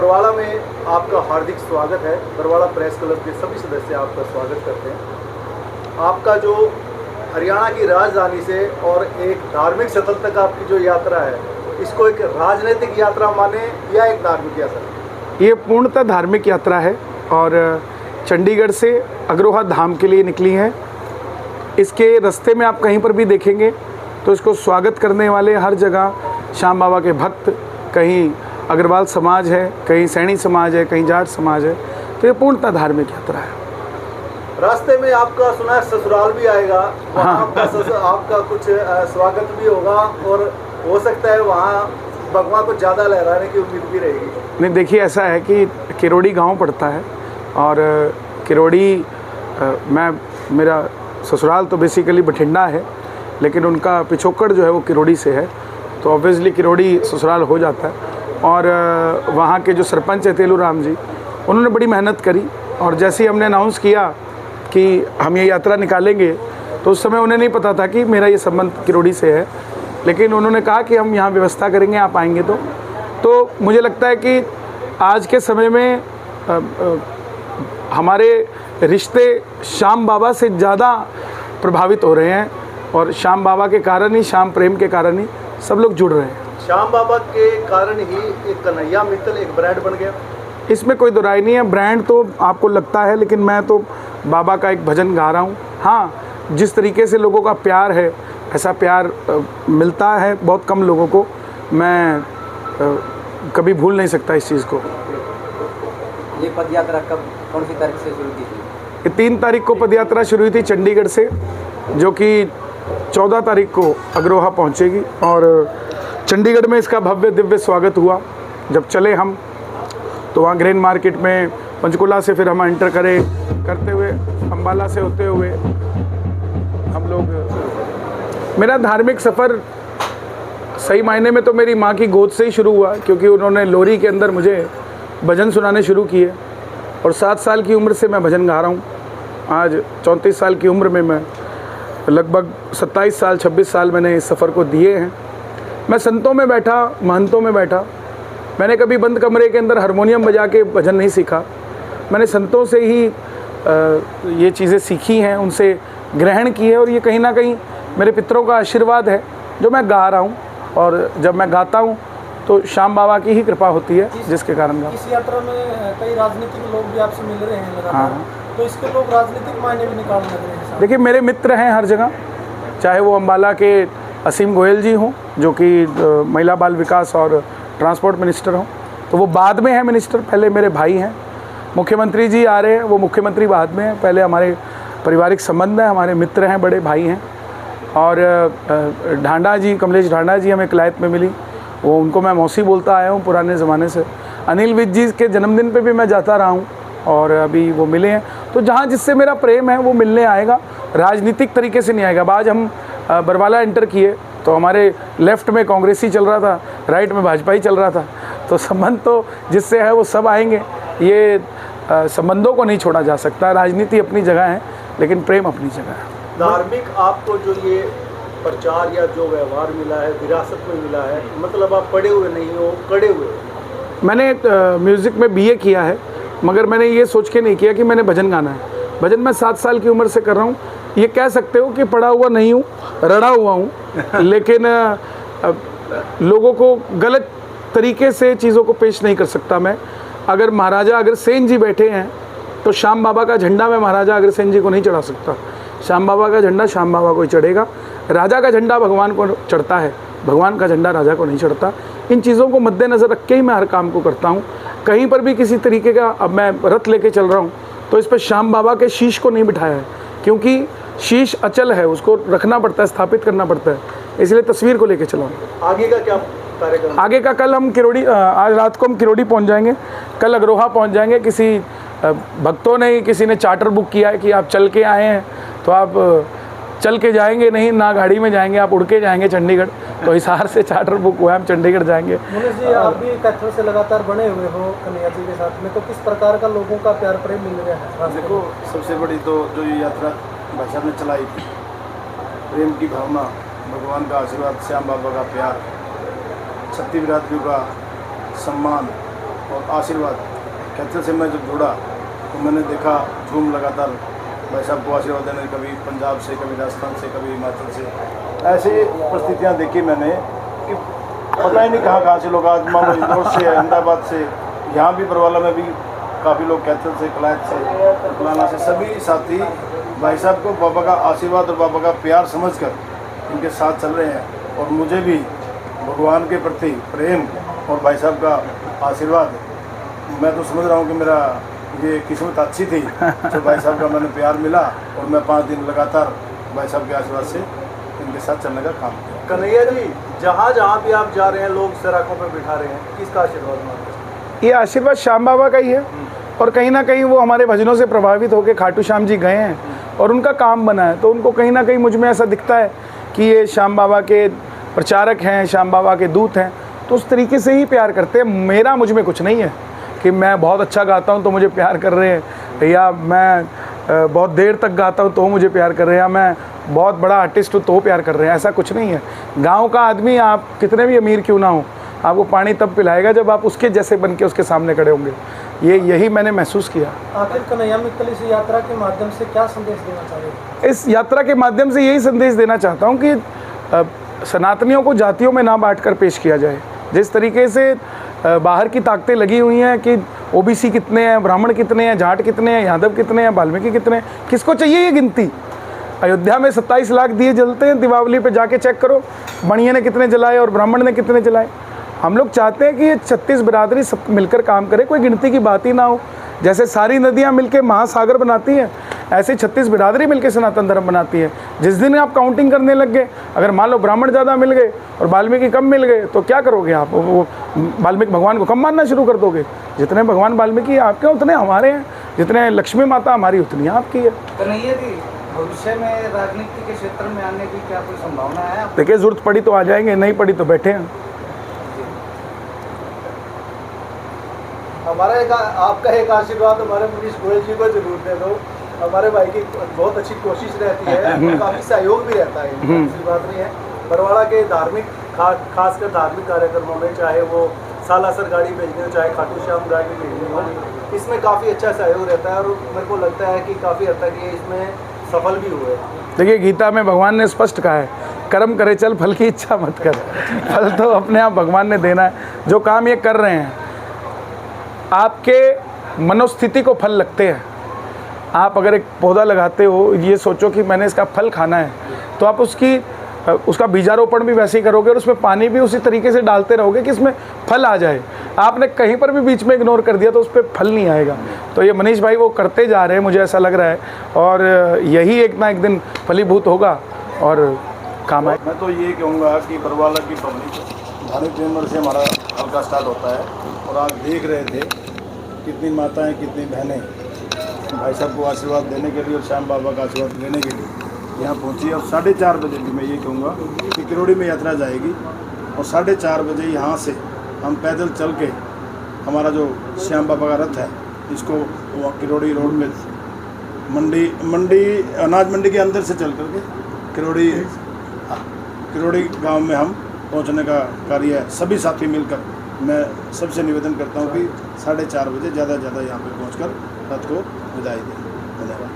बरवाला में आपका हार्दिक स्वागत है। बरवाला प्रेस क्लब के सभी सदस्य आपका स्वागत करते हैं। आपका जो हरियाणा की राजधानी से और एक धार्मिक स्थल तक आपकी जो यात्रा है, इसको एक राजनीतिक यात्रा माने या एक धार्मिक यात्रा? ये पूर्णतः धार्मिक यात्रा है और चंडीगढ़ से अग्रोहा धाम के लिए निकली है। इसके रास्ते में आप कहीं पर भी देखेंगे तो इसको स्वागत करने वाले हर जगह श्याम बाबा के भक्त, कहीं अग्रवाल समाज है, कहीं सैनी समाज है, कहीं जाट समाज है। तो ये पूर्णतः धार्मिक यात्रा है। रास्ते में आपका सुना है ससुराल भी आएगा, वहाँ आपका कुछ स्वागत भी होगा और हो सकता है वहाँ भगवान को ज़्यादा लहराने की उम्मीद भी रहेगी। नहीं, देखिए ऐसा है कि किरोड़ी गांव पड़ता है और किरोड़ी मेरा ससुराल तो बेसिकली बठिंडा है, लेकिन उनका पिछोकड़ जो है वो किरोड़ी से है, तो ऑब्वियसली किरोड़ी ससुराल हो जाता है। और वहाँ के जो सरपंच है तेलू राम जी, उन्होंने बड़ी मेहनत करी और जैसे ही हमने अनाउंस किया कि हम ये यात्रा निकालेंगे तो उस समय उन्हें नहीं पता था कि मेरा ये संबंध किरोड़ी से है, लेकिन उन्होंने कहा कि हम यहाँ व्यवस्था करेंगे, आप आएंगे तो मुझे लगता है कि आज के समय में हमारे रिश्ते श्याम बाबा से ज़्यादा प्रभावित हो रहे हैं और श्याम बाबा के कारण ही, श्याम प्रेम के कारण ही सब लोग जुड़ रहे हैं। श्याम बाबा के कारण ही एक कन्हैया मित्तल एक ब्रांड बन गया, इसमें कोई दुराई नहीं है। ब्रांड तो आपको लगता है, लेकिन मैं तो बाबा का एक भजन गा रहा हूँ। हाँ, जिस तरीके से लोगों का प्यार है, ऐसा प्यार मिलता है बहुत कम लोगों को। मैं कभी भूल नहीं सकता इस चीज़ को। ये पद यात्रा कब, कौन सी तारीख से शुरू की थी? ये 3 तारीख को पद यात्रा शुरू हुई थी चंडीगढ़ से, जो कि 14 तारीख को अग्रोहा पहुँचेगी और चंडीगढ़ में इसका भव्य दिव्य स्वागत हुआ। जब चले हम तो वहाँ ग्रेन मार्केट में पंचकुला से फिर हम एंटर करते हुए अम्बाला से होते हुए हम लोग, मेरा धार्मिक सफ़र सही मायने में तो मेरी माँ की गोद से ही शुरू हुआ, क्योंकि उन्होंने लोरी के अंदर मुझे भजन सुनाने शुरू किए और 7 साल की उम्र से मैं भजन गा रहा हूँ। आज 34 साल की उम्र में मैं लगभग 27 साल 26 साल मैंने इस सफ़र को दिए हैं। मैं संतों में बैठा, महंतों में बैठा, मैंने कभी बंद कमरे के अंदर हारमोनियम बजा के भजन नहीं सीखा। मैंने संतों से ही ये चीज़ें सीखी हैं, उनसे ग्रहण की है और ये कहीं ना कहीं मेरे पितरों का आशीर्वाद है जो मैं गा रहा हूँ। और जब मैं गाता हूँ तो श्याम बाबा की ही कृपा होती है, जिसके कारण गा। इस यात्रा में कई राजनीतिक लोग भी आपसे मिल रहे हैं लगातार। हाँ, तो इसके लोग राजनीतिक मायने भी निकालने लग रहे हैं। देखिए मेरे मित्र हैं हर जगह, चाहे वो अम्बाला के असीम गोयल जी हों जो कि महिला बाल विकास और ट्रांसपोर्ट मिनिस्टर हों, तो वो बाद में है मिनिस्टर, पहले मेरे भाई हैं। मुख्यमंत्री जी आ रहे हैं, वो मुख्यमंत्री बाद में हैं, पहले हमारे पारिवारिक संबंध हैं, हमारे मित्र हैं, बड़े भाई हैं। और ढांडा जी, कमलेश ढांडा जी हमें किलायत में मिली, वो उनको मैं मौसी बोलता आया हूँ पुराने ज़माने से। अनिल विज जी के जन्मदिन पे भी मैं जाता रहा हूँ और अभी वो मिले हैं। तो जहाँ जिससे मेरा प्रेम है वो मिलने आएगा, राजनीतिक तरीके से नहीं आएगा। अब आज हम बरवाला एंटर किए तो हमारे लेफ़्ट में कांग्रेसी चल रहा था, राइट में भाजपा ही चल रहा था, तो संबंध तो जिससे है वो सब आएंगे। ये संबंधों को नहीं छोड़ा जा सकता। राजनीति अपनी जगह है लेकिन प्रेम अपनी जगह है। धार्मिक आपको जो ये प्रचार या जो व्यवहार मिला है, विरासत में मिला है, मतलब आप पढ़े हुए नहीं हो, कड़े हुए हो। मैंने म्यूज़िक में BA किया है, मगर मैंने ये सोच के नहीं किया कि मैंने भजन गाना है। भजन मैं 7 साल की उम्र से कर रहा हूँ। ये कह सकते हो कि पढ़ा हुआ नहीं हूँ, रड़ा हुआ हूँ, लेकिन लोगों को गलत तरीके से चीज़ों को पेश नहीं कर सकता मैं। अगर महाराजा अग्रसेन जी बैठे हैं तो श्याम बाबा का झंडा मैं महाराजा अग्रसेन जी को नहीं चढ़ा सकता। श्याम बाबा का झंडा श्याम बाबा को ही चढ़ेगा। राजा का झंडा भगवान को चढ़ता है, भगवान का झंडा राजा को नहीं चढ़ता। इन चीज़ों को मद्देनज़र रख के ही मैं हर काम को करता हूँ। कहीं पर भी किसी तरीके का, अब मैं रथ लेके चल रहा हूँ तो इस पर श्याम बाबा के शीश को नहीं बिठाया है, क्योंकि शीश अचल है, उसको रखना पड़ता है, स्थापित करना पड़ता है, इसलिए तस्वीर को लेके चला हूँ। आगे का क्या कार्यक्रम? आगे का कल हम किरोड़ी, आज रात को हम किरोड़ी पहुँच जाएंगे, कल अग्रोहा पहुँच जाएंगे। किसी भक्तों ने, किसी ने चार्टर बुक किया है कि आप चल के आए हैं तो आप चल के जाएंगे नहीं, ना गाड़ी में जाएंगे, आप उड़ के जाएंगे चंडीगढ़। तो हिसार से चार्टर बुक हुआ है, हम चंडीगढ़ जाएंगे। मुनीष जी, आप भी कैथल से लगातार बने हुए हो कन्हैया जी के साथ में, तो किस प्रकार का लोगों का प्यार प्रेम मिल रहा है? देखो, सबसे बड़ी तो जो ये यात्रा भाई साहब ने चलाई थी, प्रेम की भावना, भगवान का आशीर्वाद, श्याम बाबा का प्यार, छत्ती बिरादरियों का सम्मान और आशीर्वाद कैथल से मैं जब जुड़ा तो मैंने देखा झूम लगातार भाई साहब को आशीर्वाद देने, कभी पंजाब से, कभी राजस्थान से, कभी हिमाचल से, ऐसी परिस्थितियाँ देखी मैंने कि पता ही नहीं कहाँ से लोग आज मानो इंदौर से, अहमदाबाद से, यहाँ भी बरवाला में भी काफ़ी लोग कैथल से, कलायत से, फलाना से, सभी साथी भाई साहब को बाबा का आशीर्वाद और बाबा का प्यार समझकर इनके साथ चल रहे हैं। और मुझे भी भगवान के प्रति प्रेम और भाई साहब का आशीर्वाद, मैं तो समझ रहा हूँ कि मेरा ये किस्मत अच्छी थी तो भाई साहब का मैंने प्यार मिला और मैं 5 दिन लगातार भाई साहब के आशीर्वाद से इनके साथ चलने का काम किया। कन्हैया जी, जहाँ जहाँ भी आप जा रहे हैं लोग सराखों पर बिठा रहे हैं, किसका आशीर्वाद मांगते हैं? ये आशीर्वाद श्याम बाबा का ही है और कहीं ना कहीं वो हमारे भजनों से प्रभावित होकर खाटू श्याम जी गए हैं और उनका काम बना है, तो उनको कहीं ना कहीं मुझ में ऐसा दिखता है कि ये श्याम बाबा के प्रचारक हैं, श्याम बाबा के दूत हैं, तो उस तरीके से ही प्यार करते हैं। मेरा मुझ में कुछ नहीं है कि मैं बहुत अच्छा गाता हूँ तो मुझे प्यार कर रहे हैं, या मैं बहुत देर तक गाता हूँ तो मुझे प्यार कर रहे हैं, या मैं बहुत बड़ा आर्टिस्ट हूँ तो प्यार कर रहे हैं, ऐसा कुछ नहीं है। गांव का आदमी आप कितने भी अमीर क्यों ना हो, आपको पानी तब पिलाएगा जब आप उसके जैसे बन के उसके सामने खड़े होंगे। यही मैंने महसूस किया। आखिर कन्हैया मित्तल इस यात्रा के माध्यम से क्या संदेश देना चाहेंगे? इस यात्रा के माध्यम से यही संदेश देना चाहता हूँ कि सनातनियों को जातियों में ना बांट कर पेश किया जाए। जिस तरीके से बाहर की ताकतें लगी हुई हैं कि ओबीसी कितने हैं, ब्राह्मण कितने हैं, जाट कितने हैं, यादव कितने हैं, वाल्मीकि कितने हैं, किसको चाहिए ये गिनती? अयोध्या में 27 लाख दिए जलते हैं, दीपावली पे जाके चेक करो बणिये ने कितने जलाए और ब्राह्मण ने कितने जलाए। हम लोग चाहते हैं कि ये 36 बिरादरी सब मिलकर काम करे, कोई गिनती की बात ही ना हो। जैसे सारी नदियाँ मिलकर महासागर बनाती हैं, ऐसे 36 बिरादरी मिलकर सनातन धर्म बनाती है। जिस दिन आप काउंटिंग करने लग गए, अगर मान लो ब्राह्मण ज़्यादा मिल गए और वाल्मीकि कम मिल गए, तो क्या करोगे आप? वो वाल्मीकि भगवान को कम मानना शुरू कर दोगे? जितने भगवान वाल्मीकि आपके उतने हमारे हैं, जितने लक्ष्मी माता हमारी उतनी आपकी है। कन्हैया जी, भविष्य में राजनीति के क्षेत्र में आने की क्या कोई संभावना है? देखिए, जरूरत पड़ी तो आ जाएंगे, नहीं पड़ी तो बैठे हैं। आपका एक आशीर्वाद हमारे मनीष गोयल जी को जरूर दे दो। हमारे भाई की बहुत अच्छी कोशिश रहती है, काफ़ी सहयोग भी रहता है, ऐसी बात नहीं है। बरवाड़ा के धार्मिक खासकर धार्मिक कार्यक्रमों में, चाहे वो सालासर गाड़ी भेजनी हो, चाहे खाटू श्याम गाड़ी भेजनी हो, इसमें काफ़ी अच्छा सहयोग रहता है और मेरे को लगता है कि काफ़ी हद तक ये इसमें सफल भी हुए। देखिए, गीता में भगवान ने स्पष्ट कहा है, कर्म करे चल, फल की इच्छा मत कर। फल तो अपने आप भगवान ने देना है। जो काम ये कर रहे हैं, आपके मनोस्थिति को फल लगते हैं। आप अगर एक पौधा लगाते हो, ये सोचो कि मैंने इसका फल खाना है, तो आप उसका बीजारोपण भी वैसे ही करोगे और उसमें पानी भी उसी तरीके से डालते रहोगे कि इसमें फल आ जाए। आपने कहीं पर भी बीच में इग्नोर कर दिया तो उस पर फल नहीं आएगा। तो ये मनीष भाई वो करते जा रहे हैं, मुझे ऐसा लग रहा है, और यही एक ना एक दिन फलीभूत होगा और काम आए। मैं तो ये कहूँगा कि बरवाला की पब्लिक धार्मिक जनवरी से हमारा हल्का स्टार्ट होता है, और आप देख रहे थे कितनी माताएं, कितनी बहनें भाई साहब को आशीर्वाद देने के लिए और श्याम बाबा का आशीर्वाद लेने के लिए यहाँ पहुँची। और 4:30 बजे भी मैं ये कहूँगा कि किरोड़ी में यात्रा जाएगी, और 4:30 बजे यहाँ से हम पैदल चल के हमारा जो श्याम बाबा का रथ है, इसको किरोड़ी रोड में मंडी अनाज मंडी के अंदर से चल करके किरोड़ी गांव में हम पहुंचने का कार्य है। सभी साथी मिलकर, मैं सबसे निवेदन करता हूं कि 4:30 बजे ज़्यादा से ज़्यादा यहाँ पे पहुंचकर रथ को विदाई दें। धन्यवाद।